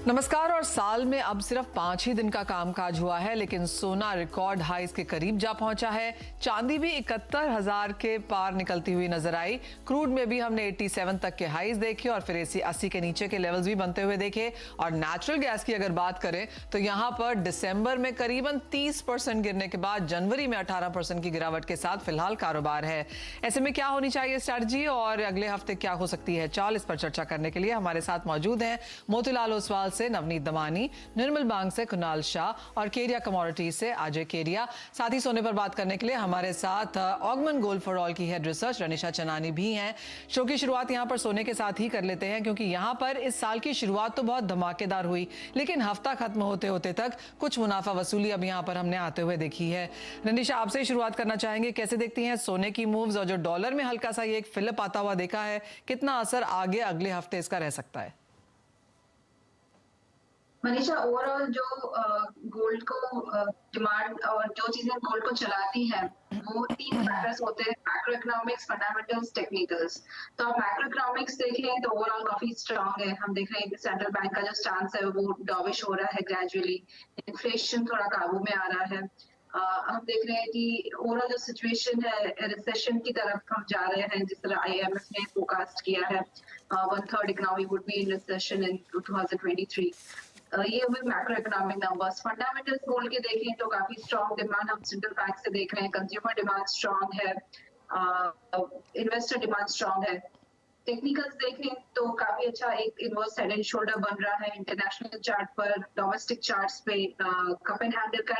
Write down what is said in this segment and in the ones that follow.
नमस्कार। और साल में अब सिर्फ 5 ही दिन का कामकाज हुआ है, लेकिन सोना रिकॉर्ड हाईज के करीब जा पहुंचा है। चांदी भी 71,000 के पार निकलती हुई नजर आई। क्रूड में भी हमने 87 तक के हाईज देखे और फिर 80 के नीचे के लेवल्स भी बनते हुए देखे। और नेचुरल गैस की अगर बात करें तो यहां पर दिसंबर में करीबन 30% गिरने के बाद जनवरी में 18% की गिरावट के साथ फिलहाल कारोबार है। ऐसे में क्या होनी चाहिए स्ट्रैटेजी और अगले हफ्ते क्या हो सकती है चाल, इस पर चर्चा करने के लिए हमारे साथ मौजूद हैं मोतीलाल ओसवाल से नवनीत दमानी, निर्मल बांग से कुणाल शाह और केरिया कमोडिटीज से अजय केरिया। साथ ही सोने पर बात करने के लिए हमारे साथ ऑगमन गोल्ड फॉर ऑल की हेड रिसर्च रनिशा चनानी भी हैं। शो की शुरुआत यहां पर सोने के साथ ही कर लेते हैं, क्योंकि यहां पर इस साल की शुरुआत तो बहुत धमाकेदार हुई, लेकिन हफ्ता खत्म होते होते तक कुछ मुनाफा वसूली अब यहां पर हमने आते हुए देखी है। रनिशा, आपसे ही शुरुआत करना चाहेंगे, कैसे देखती हैं सोने की मूव्स और जो डॉलर में हल्का सा ये एक फिलअप आता हुआ देखा है, कितना असर आगे अगले हफ्ते इसका रह सकता है? मनीषा, ओवरऑल जो गोल्ड को डिमांड और जो चीजें गोल्ड को चलाती है वो तीन फैक्टर्स होते हैं: मैक्रो इकोनॉमिक्स, फंडामेंटल्स, टेक्निकल्स। तो आप मैक्रो इकोनॉमिक्स देखें तो ओवरऑल काफी स्ट्रांग है। हम देख रहे हैं कि सेंट्रल बैंक का जो स्टांस है वो डॉविश हो रहा है ग्रेजुअली। इन्फ्लेशन थोड़ा काबू में आ रहा है। हम देख रहे हैं कि ओवरऑल जो सिचुएशन है रिसेशन की तरफ हम जा रहे हैं, जिस तरह आईएमएफ ने फोरकास्ट किया है 1/3 economy would be in recession इन 2023। ये हुए मैक्रो इकोनॉमिक नंबर्स। फंडामेंटल्स बोल के देखें तो काफी स्ट्रॉन्ग डिमांड हम सेंट्रल बैंक से देख रहे हैं। कंज्यूमर डिमांड स्ट्रॉन्ग है, इन्वेस्टर डिमांड स्ट्रॉन्ग है। टेक्निकल्स देखें तो काफी अच्छा एक इनवर्स हेड एंड शोल्डर बन रहा है इंटरनेशनल चार्ट पर। डोमेस्टिक चार्ट्स पे कप एंड हैंडल का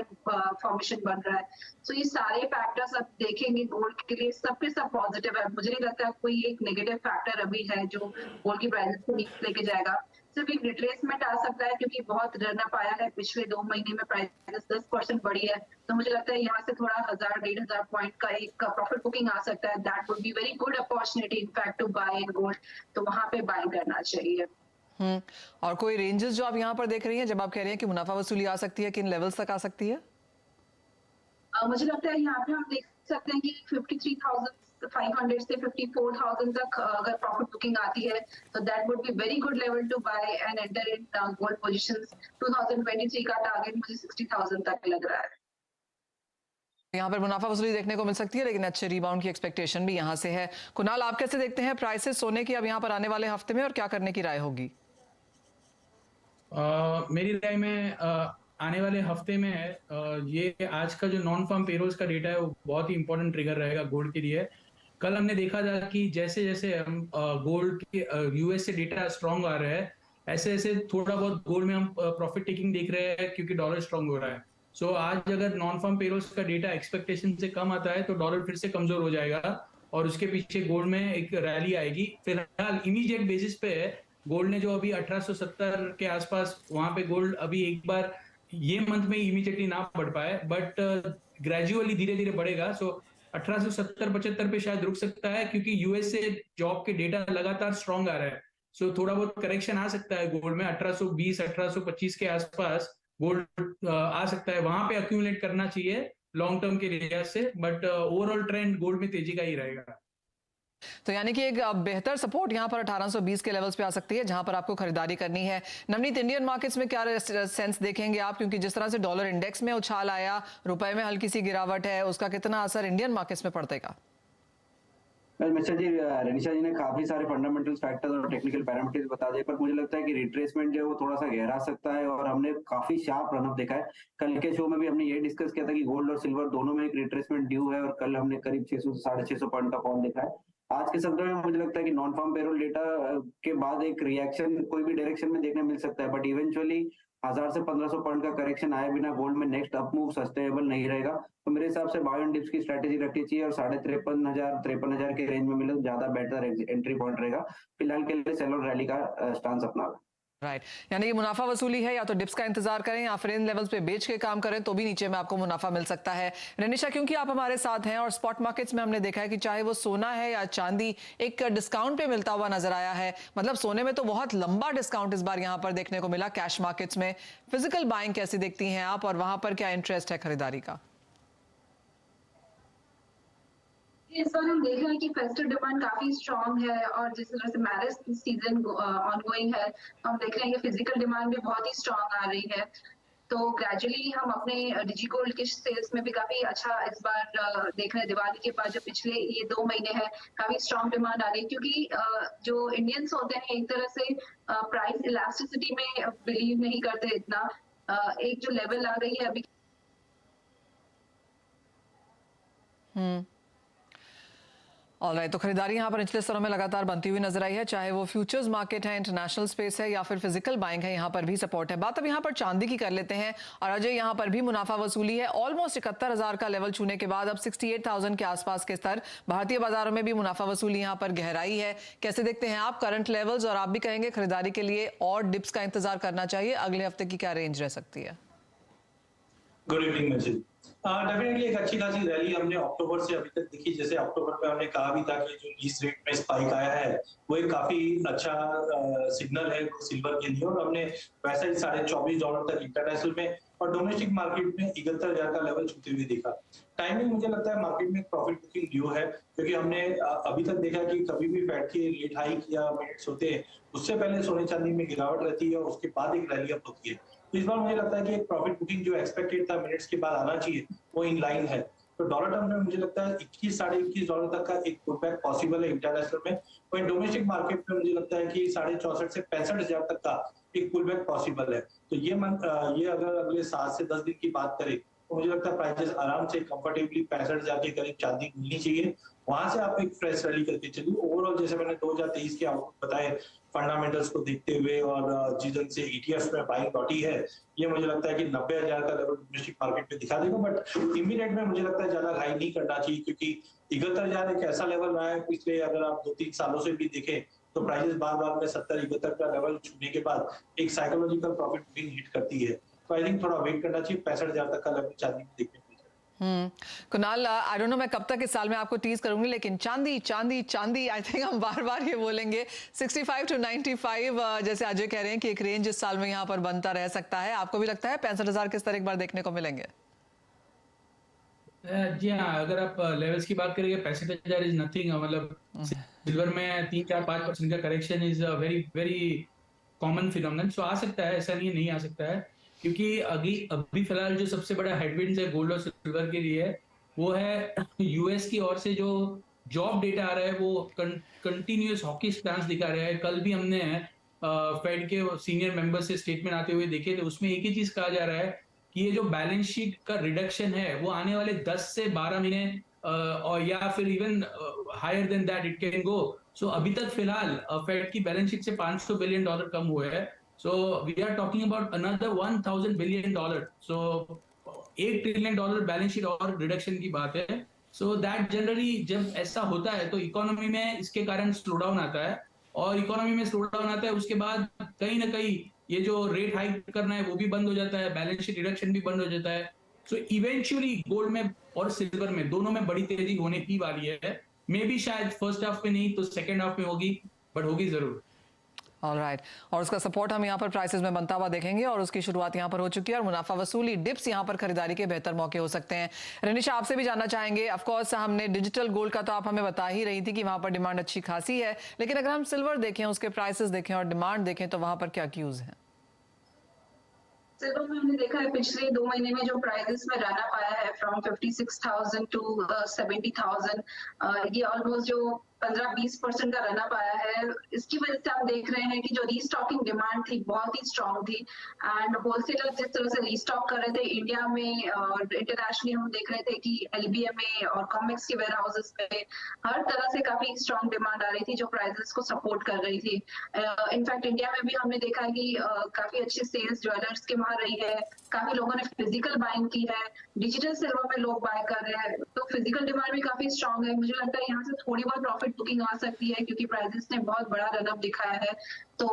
फॉर्मेशन बन रहा है। तो ये सारे फैक्टर्स अब देखेंगे गोल्ड के लिए सब के सब पॉजिटिव है। मुझे नहीं लगता कोई एक नेगेटिव फैक्टर अभी है जो गोल्ड की प्राइसेस को नीचे लेके जाएगा। सिर्फ एक रिट्रेसमेंट आ सकता है, क्योंकि बहुत रन अप आया है पिछले 2 महीने में, प्राइसेस 10% बढ़ी है। तो मुझे लगता है यहाँ से थोड़ा 1000-1500 पॉइंट का एक प्रॉफिट बुकिंग आ सकता है। That would be very good opportunity in fact to buy in gold. तो वहां पे बाइंग करना चाहिए। और कोई रेंजेस जो आप यहाँ पर देख रही हैं, जब आप कह रही हैं कि मुनाफा वसूली आ सकती है, किन लेवल्स तक आ सकती है? मुझे लगता है यहाँ पे हम देख सकते हैं कि 53,500 से 54,000 तक अगर प्रॉफिट बुकिंग आती है तो that would be very good level to buy and enter in gold positions. 2023 का टारगेट मुझे 60,000 तक लग रहा है। यहाँ पर मुनाफा वसूली देखने को मिल सकती है, लेकिन अच्छे रिबाउंड की एक्सपेक्टेशन भी यहाँ से है। कुणाल, आप कैसे देखते हैं प्राइसेस सोने की अब यहाँ पर आने वाले हफ्ते में, और क्या करने की राय होगी? मेरी राय में आने वाले हफ्ते में ये आज का जो नॉन फार्म पेरोल्स का डेटा है वो बहुत ही इंपॉर्टेंट ट्रिगर रहेगा गोल्ड के लिए। कल हमने देखा था कि जैसे जैसे हम गोल्ड के यूएस से डेटा स्ट्रांग आ रहा है, ऐसे ऐसे थोड़ा बहुत गोल्ड में हम प्रॉफिट टेकिंग देख रहे हैं, क्योंकि डॉलर स्ट्रांग हो रहा है। सो आज अगर नॉन फार्म पेरोल्स का डेटा एक्सपेक्टेशन से कम आता है तो डॉलर फिर से कमजोर हो जाएगा और उसके पीछे गोल्ड में एक रैली आएगी। फिलहाल इमीडिएट बेसिस पे गोल्ड ने जो अभी 1870 के आसपास, वहां पे गोल्ड अभी एक बार ये मंथ में इमीडिएटली ना बढ़ पाए, बट ग्रेजुअली धीरे धीरे बढ़ेगा। सो 1870-75 पे शायद रुक सकता है, क्योंकि यूएस से जॉब के डेटा लगातार स्ट्रांग आ रहा है। सो थोड़ा बहुत करेक्शन आ सकता है गोल्ड में 1820-1825 के आसपास गोल्ड आ सकता है। वहां पे अक्यूमुलेट करना चाहिए लॉन्ग टर्म के लिहाज से, बट ओवरऑल ट्रेंड गोल्ड में तेजी का ही रहेगा। तो यानी कि एक बेहतर सपोर्ट यहाँ पर 1820 के लेवल्स पे आ सकती है, जहां पर आपको खरीदारी करनी है। नवनीत, इंडियन मार्केट्स में क्या सेंस देखेंगे आप, क्योंकि जिस तरह से डॉलर इंडेक्स में उछाल आया, रुपए में हल्की सी गिरावट है, उसका कितना असर इंडियन मार्केट्स में पड़ेगा? मिस्टर जी, रनिशा जी ने काफी सारे फंडामेंटल फैक्टर्स और टेक्निकल पैरामीटर्स बता दिए, पर मुझे लगता है कि रिट्रेसमेंट जो है वो थोड़ा सा गहरा सकता है और हमने काफी शार्प रनअप देखा है। कल के शो में भी हमने ये डिस्कस किया था कि गोल्ड और सिल्वर दोनों में एक रिट्रेसमेंट ड्यू है, और कल हमने करीब 600 से 650 पॉइंट का फॉर्म देखा है। आज के सत्र में मुझे लगता है कि नॉन फार्म पेरोल डेटा के बाद एक रिएक्शन कोई भी डायरेक्शन में देखने मिल सकता है, बट इवेंचुअली 1000 से 1500 पॉइंट का करेक्शन आए बिना गोल्ड में नेक्स्ट अप मूव सस्टेनेबल नहीं रहेगा। तो मेरे हिसाब से बाय ऑन डिप्स की स्ट्रेटेजी रखनी चाहिए और 53,500 के रेंज में मिले तो ज्यादा बेटर एंट्री पॉइंट रहेगा। फिलहाल के लिए सेल और रैली का स्टांस अपना। राइट, यानी कि मुनाफा वसूली है, या तो डिप्स का इंतजार करें या फिर इन लेवल्स पे बेच के काम करें, तो भी नीचे में आपको मुनाफा मिल सकता है। रनिशा, क्योंकि आप हमारे साथ हैं और स्पॉट मार्केट्स में हमने देखा है कि चाहे वो सोना है या चांदी, एक डिस्काउंट पे मिलता हुआ नजर आया है। मतलब सोने में तो बहुत लंबा डिस्काउंट इस बार यहाँ पर देखने को मिला। कैश मार्केट्स में फिजिकल बाइंग कैसी देखती हैं आप, और वहां पर क्या इंटरेस्ट है खरीदारी का? इस बार हम देख रहे हैं कि फेस्टिव डिमांड काफी स्ट्रांग है और जिस तरह से मैरिज सीजन ऑनगोइंग है, हम देख रहे हैं कि फिजिकल डिमांड भी बहुत ही स्ट्रांग आ रही है। तो ग्रेजुअली हम अपने डिजिगोल्ड के सेल्स में भी काफी अच्छा इस बार देख रहे हैं। दिवाली के बाद जो पिछले ये 2 महीने हैं काफी स्ट्रांग डिमांड आ रही है, क्योंकि जो इंडियंस होते हैं एक तरह से प्राइस इलास्टिसिटी में बिलीव नहीं करते इतना। एक जो लेवल आ गई है अभी। ऑलराइट, तो खरीदारी यहाँ पर निचले स्तरों में लगातार बनती हुई नजर आई है, चाहे वो फ्यूचर्स मार्केट है, इंटरनेशनल स्पेस है या फिर फिजिकल बाइंग है, यहाँ पर भी सपोर्ट है। बात अब यहाँ पर चांदी की कर लेते हैं और अजय, यहाँ पर भी मुनाफा वसूली है। ऑलमोस्ट 71,000 का लेवल छूने के बाद अब 68,000 के आसपास के स्तर। भारतीय बाजारों में भी मुनाफा वसूली यहाँ पर गहराई है। कैसे देखते हैं आप करंट लेवल्स, और आप भी कहेंगे खरीदारी के लिए और डिप्स का इंतजार करना चाहिए? अगले हफ्ते की क्या रेंज रह सकती है? Good evening मैजिल। डेफिनेटली एक अच्छी खासी रैली हमने अक्टूबर से अभी तक देखी। जैसे अक्टूबर में हमने कहा भी था कि जो लीज रेट में स्पाइक आया है वो एक काफी अच्छा सिग्नल है सिल्वर के लिए, और हमने वैसे ही $24.5 तक इंटरनेशनल में और डोमेस्टिक मार्केट में 71,000 का लेवल छूते हुए देखा। टाइमिंग मुझे लगता है मार्केट में प्रॉफिट बुकिंग ड्यू है, क्योंकि हमने अभी तक देखा कि कभी भी फेड के रेट हाइक या मिनट्स होते हैं उससे पहले सोने चांदी में गिरावट रहती है और उसके बाद एक रैली अप होती है। इस बार मुझे लगता है कि एक प्रॉफिट बुकिंग जो एक्सपेक्टेड था मिनट्स के बाद आना चाहिए वो इन लाइन है। तो डॉलर टर्म में मुझे लगता है $21-21.5 तक का एक पुलबैक पॉसिबल है इंटरनेशनल में। वहीं डोमेस्टिक मार्केट में मुझे लगता है कि 64,500 से 65,000 तक का एक पुलबैक पॉसिबल है। तो ये अगर अगले 7 से 10 दिन की बात करें तो मुझे लगता है प्राइसेस आराम से कंफर्टेबली 65,000 के करीब चांदी मिलनी चाहिए। वहां से आप एक फ्रेश रैली करके चलिए। ओवरऑल जैसे मैंने 2023 के आउटलुक बताए, फंडामेंटल्स को देखते हुए और जिस ढंग से ETF में बाइंग लौटी है, ये मुझे लगता है कि 90,000 का लेवल डोमेस्टिक मार्केट में दिखा देगा। बट इमीडिएट में मुझे लगता है ज्यादा हाई नहीं करना चाहिए, क्योंकि 71,000 एक ऐसा लेवल रहा है पिछले अगर आप 2-3 सालों से भी देखें तो प्राइसेस बार बार में 70-71 का लेवल छूने के बाद एक साइकोलॉजिकल प्रॉफिट बुकिंग हिट करती है। तो आई थिंक थोड़ा वेट करना चाहिए। 65,000 तक का लेवल चांदी में देखने को। कुणाल, आई डोंट नो मैं कब तक इस साल में आपको टीज करूंगी, लेकिन चांदी चांदी चांदी आई थिंक हम बार बार ये बोलेंगे। 65 to 95 जैसे अजय कह रहे हैं कि एक रेंज इस साल में यहाँ पर बनता रह सकता है। आपको भी लगता है 65,000 के स्तर एक बार देखने को मिलेंगे? जी हाँ, अगर आप लेवल्स की बात करेंगे 65,000 इज नथिंग। मतलब सिल्वर में 3-4-5% का correction is very very common phenomenon. So आ सकता है, ऐसा नहीं आ सकता है, क्योंकि अभी फिलहाल जो सबसे बड़ा हेडविंड्स है गोल्ड और सिल्वर के लिए वो है यूएस की ओर से जो जॉब डेटा आ रहा है वो कंटिन्यूअस हॉकी स्टांस दिखा रहा है। कल भी हमने फेड के सीनियर मेंबर से स्टेटमेंट आते हुए देखे थे, उसमें एक ही चीज कहा जा रहा है कि ये जो बैलेंस शीट का रिडक्शन है वो आने वाले 10 से 12 महीने और या फिर even higher than that it can go. So अभी तक फिलहाल फेड की बैलेंस शीट से $500 बिलियन कम हुए हैं। So we are talking about another $1,000 billion. So $8 trillion balance sheet और रिडक्शन की बात है। So that generally जब ऐसा होता है तो इकोनॉमी में इसके कारण स्लो डाउन आता है, और इकोनॉमी में स्लो डाउन आता है उसके बाद कहीं ना कहीं ये जो रेट हाइक करना है वो भी बंद हो जाता है, बैलेंस शीट रिडक्शन भी बंद हो जाता है। सो इवेंचुअली गोल्ड में और सिल्वर में दोनों में बड़ी तेजी होने की वाली है। मे बी शायद फर्स्ट हाफ में नहीं तो सेकेंड हाफ में होगी, बट होगी जरूर। ऑलराइट, और उसका सपोर्ट हम यहाँ पर प्राइसेस में बनता हुआ देखेंगे, और उसकी शुरुआत यहाँ पर हो चुकी है। और मुनाफा वसूली डिप्स यहाँ पर खरीदारी के बेहतर मौके हो सकते हैं। रनिशा, आपसे भी जानना चाहेंगे, ऑफ कोर्स हमने डिजिटल गोल्ड का तो आप हमें बता ही रही थी कि वहां पर डिमांड अच्छी खासी है, लेकिन अगर हम सिल्वर देखें, उसके प्राइसेस देखें और डिमांड देखें तो वहां पर क्या क्यूज है? सिल्वर में हमने देखा है पिछले 2 महीने में जो प्राइसेस में रन अप आया है फ्रॉम 56,000 to 70,000, ये ऑलमोस्ट जो 15-20% का रन अप आया है। इसकी वजह से हम देख रहे हैं कि जो रीस्टॉकिंग डिमांड थी बहुत ही स्ट्रांग थी, एंड होलसेलर जिस तरह से रीस्टॉक कर रहे थे इंडिया में और इंटरनेशनली हम देख रहे थे कि LBM में और कॉमेक्स के वेयर हाउसेस में हर तरह से काफी स्ट्रांग डिमांड आ रही थी जो प्राइसेस को सपोर्ट कर रही थी। इनफैक्ट इंडिया में भी हमने देखा कि काफी अच्छी सेल्स ज्वेलर्स के वहां रही है, काफी लोगों ने फिजिकल बाइंग की है, डिजिटल सिल्वर में लोग बाय कर रहे हैं, तो फिजिकल डिमांड भी काफी स्ट्रांग है। मुझे लगता है यहाँ से थोड़ी बहुत प्रॉफिट बुकिंग आ सकती है क्योंकि प्राइसेस ने बहुत बड़ा रन अप दिखाया है। तो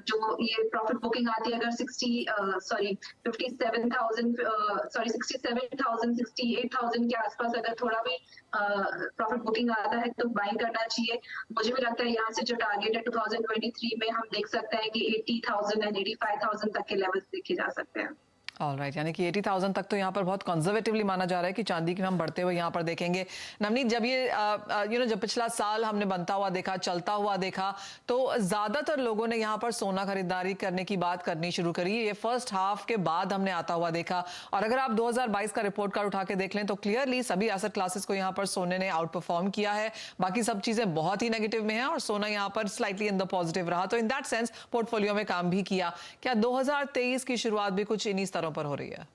जो ये प्रॉफिट बुकिंग आती है अगर 68,000 के आसपास अगर थोड़ा भी प्रॉफिट बुकिंग आता है तो बाइंग करना चाहिए। मुझे भी लगता है यहाँ से जो टारगेट है 2023 में हम देख सकते हैं कि 80,000 and 85,000 तक के लेवल्स देखे जा सकते हैं। ऑलराइट, यानी कि 80,000 तक तो यहाँ पर बहुत कंजर्वेटिवली माना जा रहा है कि चांदी की हम बढ़ते हुए यहाँ पर देखेंगे। नवनीत, जब ये जब पिछला साल हमने बनता हुआ देखा, चलता हुआ देखा, तो ज्यादातर लोगों ने यहाँ पर सोना खरीदारी करने की बात करनी शुरू करी। ये फर्स्ट हाफ के बाद हमने आता हुआ देखा, और अगर आप 2022 का रिपोर्ट कार्ड उठा के देख लें तो क्लियरली सभी एसेट क्लासेस को यहाँ पर सोने ने आउट परफॉर्म किया है। बाकी सब चीजें बहुत ही नेगेटिव में है और सोना यहाँ पर स्लाइटली इन द पॉजिटिव रहा। तो इन दैट सेंस पोर्टफोलियो में काम भी किया। क्या 2023 की शुरुआत भी कुछ इन्हीं स्तरों पर हो रही है?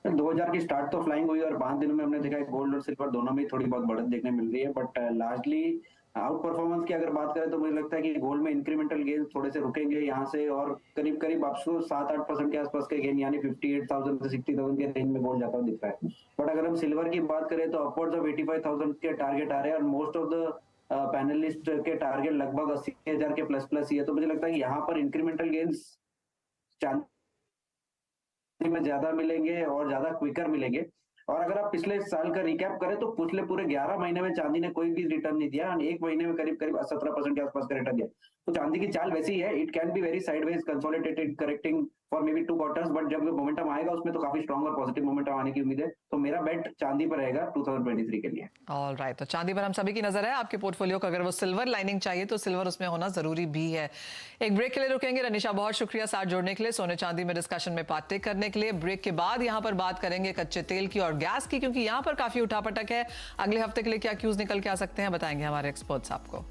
2000 की स्टार्ट तो फ्लाइंग हुई और 5 दिनों में हमने देखा है गोल्ड और सिल्वर दोनों में थोड़ी बहुत बढ़त देखने मिल रही है, बट लार्जली आउट परफॉर्मेंस की अगर बात करें तो मुझे लगता है कि गोल्ड में इंक्रीमेंटल गेन थोड़े से रुकेंगे यहाँ से, और करीब करीब आपको 7-8% के आसपास के गेन, यानी 58,000 से 60,000 के रेंज में गोल्ड जाता हुआ दिख रहा है। बट अगर हम सिल्वर की बात करें तो अपवर्ड्स ऑफ 85,000 के टारगेट आ रहे हैं, और मोस्ट ऑफ द पैनलिस्ट के टारगेट लगभग 80,000 के प्लस ही है। तो मुझे लगता है कि यहाँ पर इंक्रीमेंटल गेन्स चांदी में ज्यादा मिलेंगे और ज्यादा क्विकर मिलेंगे। और अगर आप पिछले साल का रिकैप करें तो पिछले पूरे 11 महीने में चांदी ने कोई भी रिटर्न नहीं दिया, एक महीने में करीब करीब 17% के आसपास का रिटर्न दिया। तो चांदी की चाल वैसी है, it can be very sideways consolidated correcting for may be 2 quarters, but जब मोमेंटम आएगा उसमें तो काफी स्ट्रॉन्ग और पॉजिटिव मोमेंटम आने की उम्मीद है। तो मेरा बेट चांदी पर रहेगा 2023 के लिए। ऑलराइट, तो चांदी पर हम सभी की नजर है। आपके पोर्टफोलियो को अगर वो सिल्वर लाइनिंग चाहिए तो सिल्वर उसमें होना जरूरी भी है। एक ब्रेक के लिए रुकेंगे। रनिशा, बहुत शुक्रिया साथ जोड़ने के लिए, सोने चांदी में डिस्कशन में पार्टिक करने के लिए। ब्रेक के बाद यहाँ पर बात करेंगे कच्चे तेल की और गैस की, क्योंकि यहाँ पर काफी उठापटक है। अगले हफ्ते के लिए क्या क्यूज निकल के आ सकते हैं बताएंगे हमारे एक्सपर्ट्स आपको।